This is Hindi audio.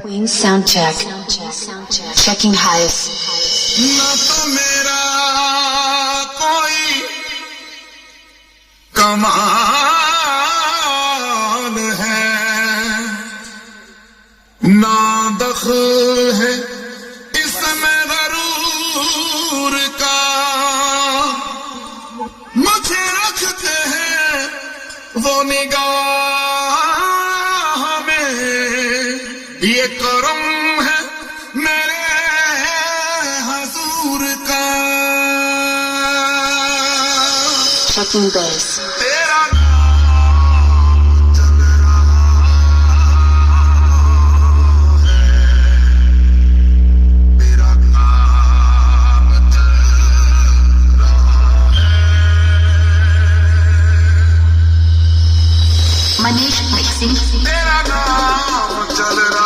Queen sound check. Checking highs. ना तो मेरा कोई कमाल है, ना दखल है इसमें गरूर का। मुझे रखते हैं वो निगाह में, ये करम है मेरे हजूर का। Checking bass. तेरा नाम चल रहा है, तेरा नाम चल रहा है। Manish mixing. तेरा नाम चल रहा